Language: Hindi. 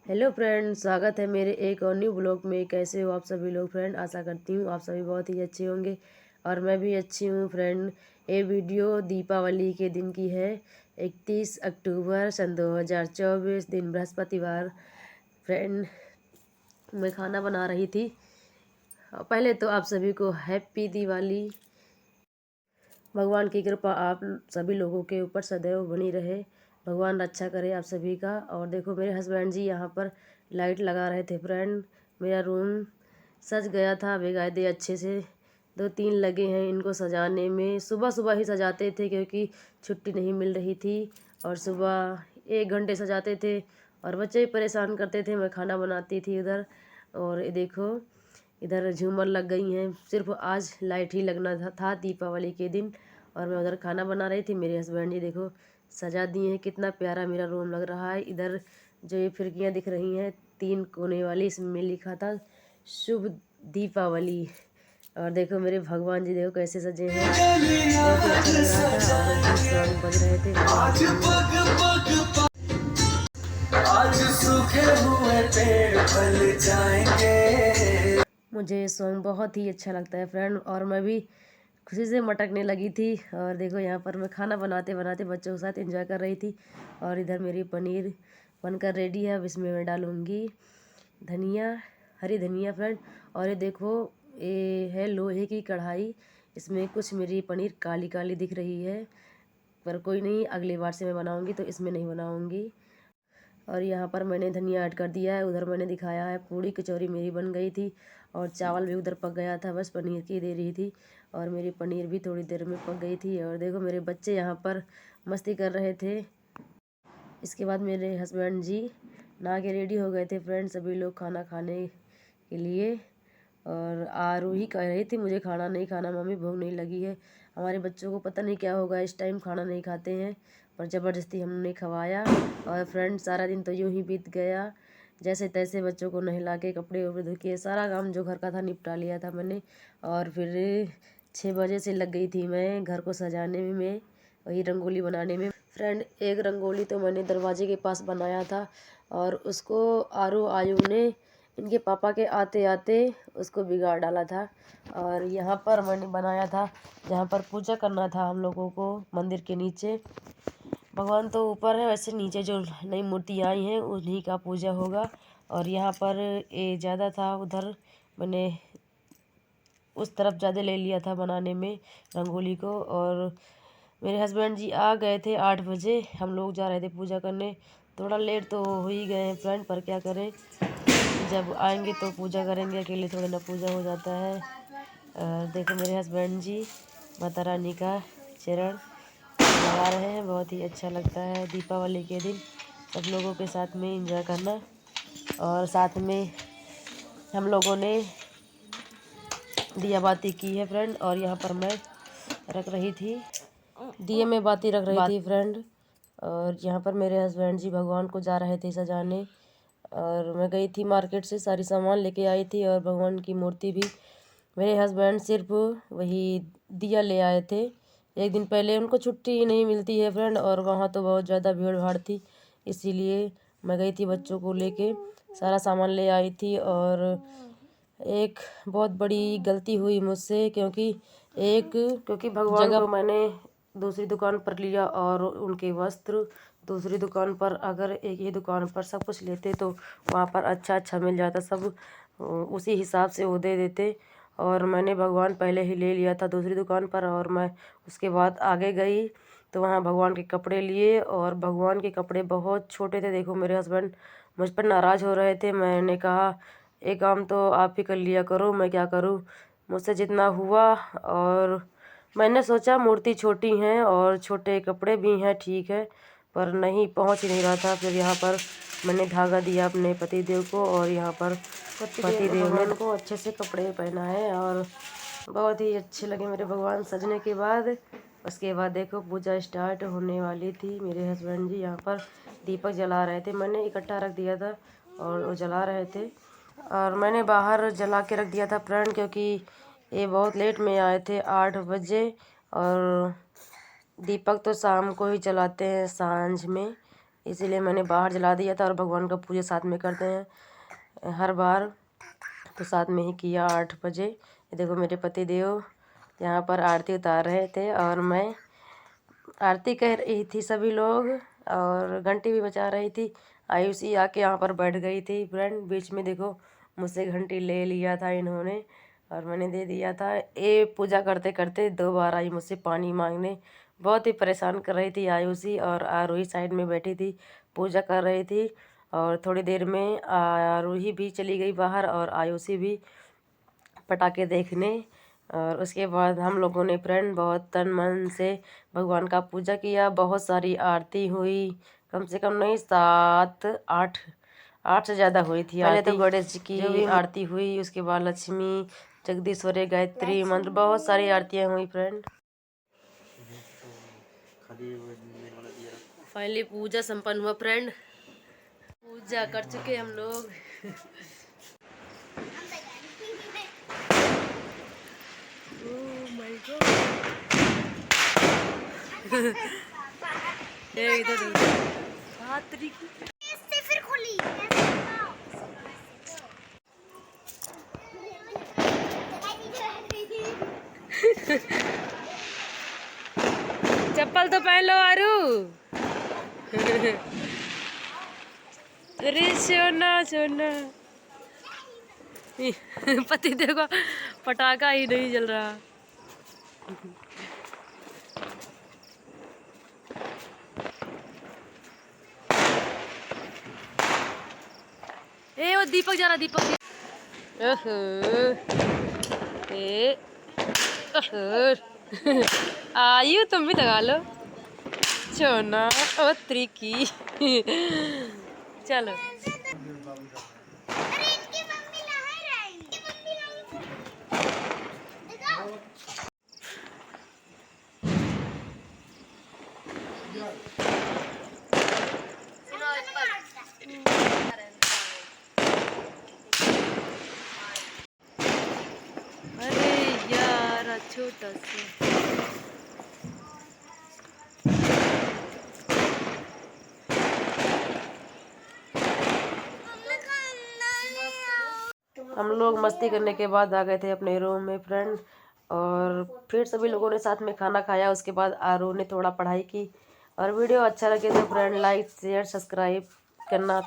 हेलो फ्रेंड, स्वागत है मेरे एक और न्यू ब्लॉग में। कैसे हो आप सभी लोग फ्रेंड? आशा करती हूँ आप सभी बहुत ही अच्छे होंगे और मैं भी अच्छी हूँ फ्रेंड। ये वीडियो दीपावली के दिन की है, 31 अक्टूबर सन 2024, दिन बृहस्पतिवार। फ्रेंड, मैं खाना बना रही थी। पहले तो आप सभी को हैप्पी दिवाली। भगवान की कृपा आप सभी लोगों के ऊपर सदैव बनी रहे। भगवान रक्षा करे आप सभी का। और देखो मेरे हस्बैंड जी यहाँ पर लाइट लगा रहे थे फ्रेंड। मेरा रूम सज गया था बेकायदे अच्छे से। 2-3 लगे हैं इनको सजाने में। सुबह सुबह ही सजाते थे क्योंकि छुट्टी नहीं मिल रही थी, और सुबह 1 घंटे सजाते थे और बच्चे भी परेशान करते थे। मैं खाना बनाती थी उधर। और ये देखो इधर झूमर लग गई हैं। सिर्फ आज लाइट ही लगना था दीपावली के दिन, और मैं उधर खाना बना रही थी। मेरे हस्बैंड जी देखो सजा दिए हैं। कितना प्यारा मेरा रूम लग रहा है। इधर जो ये खिड़कियाँ दिख रही हैं 3 कोने वाली, इसमें लिखा था शुभ दीपावली। और देखो मेरे भगवान जी देखो कैसे सजे हैं, बहुत ही अच्छा लग रहा था। और भी सॉन्ग बज रहे थे। आज सूखे हुए पेड़ फल जाएंगे। मुझे सॉन्ग बहुत ही अच्छा लगता है फ्रेंड, और मैं भी खुशी से मटकने लगी थी। और देखो यहाँ पर मैं खाना बनाते बनाते बच्चों के साथ एंजॉय कर रही थी। और इधर मेरी पनीर बनकर रेडी है। अब इसमें मैं डालूँगी धनिया, हरी धनिया फ्रेंड। और ये देखो ये है लोहे की कढ़ाई। इसमें कुछ मेरी पनीर काली काली दिख रही है, पर कोई नहीं, अगली बार से मैं बनाऊँगी तो इसमें नहीं बनाऊँगी। और यहाँ पर मैंने धनिया ऐड कर दिया है। उधर मैंने दिखाया है पूड़ी कचौरी मेरी बन गई थी, और चावल भी उधर पक गया था, बस पनीर की दे रही थी। और मेरी पनीर भी थोड़ी देर में पक गई थी। और देखो मेरे बच्चे यहाँ पर मस्ती कर रहे थे। इसके बाद मेरे हस्बैंड जी नहा के रेडी हो गए थे फ्रेंड, सभी लोग खाना खाने के लिए। और आरू ही कह रही थी मुझे खाना नहीं खाना मम्मी, भूख नहीं लगी है। हमारे बच्चों को पता नहीं क्या होगा, इस टाइम खाना नहीं खाते हैं, पर ज़बरदस्ती हमने खवाया। और फ्रेंड सारा दिन तो यूं ही बीत गया, जैसे तैसे बच्चों को नहला के कपड़े वपड़े धो के सारा काम जो घर का था निपटा लिया था मैंने। और फिर 6 बजे से लग गई थी मैं घर को सजाने में, वही रंगोली बनाने में। फ्रेंड एक रंगोली तो मैंने दरवाजे के पास बनाया था, और उसको आरू आयु ने इनके पापा के आते आते उसको बिगाड़ डाला था। और यहाँ पर मैंने बनाया था जहाँ पर पूजा करना था हम लोगों को, मंदिर के नीचे। भगवान तो ऊपर है, वैसे नीचे जो नई मूर्ति आई हैं उन्हीं का पूजा होगा। और यहाँ पर ये ज़्यादा था, उधर मैंने उस तरफ ज़्यादा ले लिया था बनाने में रंगोली को। और मेरे हस्बैंड जी आ गए थे 8 बजे, हम लोग जा रहे थे पूजा करने। थोड़ा लेट तो हो ही गए हैं फ्रेंड, पर क्या करें, जब आएंगे तो पूजा करेंगे, अकेले थोड़े ना पूजा हो जाता है। देखो मेरे हस्बैंड जी माता रानी का चरण लगा रहे हैं। बहुत ही अच्छा लगता है दीपावली के दिन सब लोगों के साथ में एंजॉय करना। और साथ में हम लोगों ने दिया बाती की है फ्रेंड। और यहाँ पर मैं रख रही थी दिए में बाती रख रही थी फ्रेंड। और यहाँ पर मेरे हस्बैंड जी भगवान को जा रहे थे सजाने, और मैं गई थी मार्केट से सारी सामान लेके आई थी। और भगवान की मूर्ति भी मेरे हस्बैंड सिर्फ वही दिया ले आए थे। एक दिन पहले उनको छुट्टी नहीं मिलती है फ्रेंड, और वहाँ तो बहुत ज़्यादा भीड़ भाड़ थी, इसीलिए मैं गई थी बच्चों को लेके, सारा सामान ले आई थी। और एक बहुत बड़ी गलती हुई मुझसे, क्योंकि भगवान को मैंने दूसरी दुकान पर लिया और उनके वस्त्र दूसरी दुकान पर। अगर एक ही दुकान पर सब कुछ लेते तो वहाँ पर अच्छा अच्छा मिल जाता, सब उसी हिसाब से वो दे देते। और मैंने भगवान पहले ही ले लिया था दूसरी दुकान पर, और मैं उसके बाद आगे गई तो वहाँ भगवान के कपड़े लिए। और भगवान के कपड़े बहुत छोटे थे। देखो मेरे हस्बैंड मुझ पर नाराज़ हो रहे थे। मैंने कहा एक काम तो आप ही कर लिया करो, मैं क्या करूँ, मुझसे जितना हुआ। और मैंने सोचा मूर्ति छोटी हैं और छोटे कपड़े भी हैं, ठीक है, पर नहीं पहुंच ही नहीं रहा था। फिर यहाँ पर मैंने धागा दिया अपने पतिदेव को, और यहाँ पर पतिदेव ने उनको अच्छे से कपड़े पहनाए, और बहुत ही अच्छे लगे मेरे भगवान सजने के बाद। उसके बाद देखो पूजा स्टार्ट होने वाली थी। मेरे हस्बैंड जी यहाँ पर दीपक जला रहे थे, मैंने इकट्ठा रख दिया था और वो जला रहे थे। और मैंने बाहर जला के रख दिया था फ्रेंड, क्योंकि ये बहुत लेट में आए थे 8 बजे। और दीपक तो शाम को ही जलाते हैं सांझ में, इसीलिए मैंने बाहर जला दिया था। और भगवान का पूजा साथ में करते हैं हर बार, तो साथ में ही किया 8 बजे। ये देखो मेरे पति देव यहाँ पर आरती उतार रहे थे और मैं आरती कह रही थी सभी लोग, और घंटी भी बजा रही थी। आयुषी आके यहाँ पर बैठ गई थी फ्रेंड बीच में। देखो मुझसे घंटी ले लिया था इन्होंने और मैंने दे दिया था। ये पूजा करते करते 2 बार आई मुझसे पानी मांगने। बहुत ही परेशान कर रही थी आयुषी, और आरोही साइड में बैठी थी पूजा कर रही थी। और थोड़ी देर में आरोही भी चली गई बाहर और आयुषी भी पटाखे देखने। और उसके बाद हम लोगों ने फ्रेंड बहुत तन मन से भगवान का पूजा किया। बहुत सारी आरती हुई, कम से कम नहीं 7 8 से ज़्यादा हुई थी। पहले तो गणेश जी की आरती हुई, उसके बाद लक्ष्मी, जगदीश्वरी, गायत्री मंत्र, बहुत सारी आरतियाँ हुई फ्रेंड। फाइनली पूजा संपन्न हुआ फ्रेंड। पूजा कर चुके हम लोग। फिर खुली चप्पल तो पहन लो आरू। अरे सोना सोना। पति देखो पटाखा ही नहीं जल रहा। ए वो दीपक जा रहा, दीपक। आयु तुम भी लगा लो सोना। ओ त्रिकी। चलो अरे यार छोटा सा। हम लोग मस्ती करने के बाद आ गए थे अपने रूम में फ्रेंड, और फिर सभी लोगों ने साथ में खाना खाया। उसके बाद आरू ने थोड़ा पढ़ाई की। और वीडियो अच्छा लगे तो फ्रेंड लाइक शेयर सब्सक्राइब करना।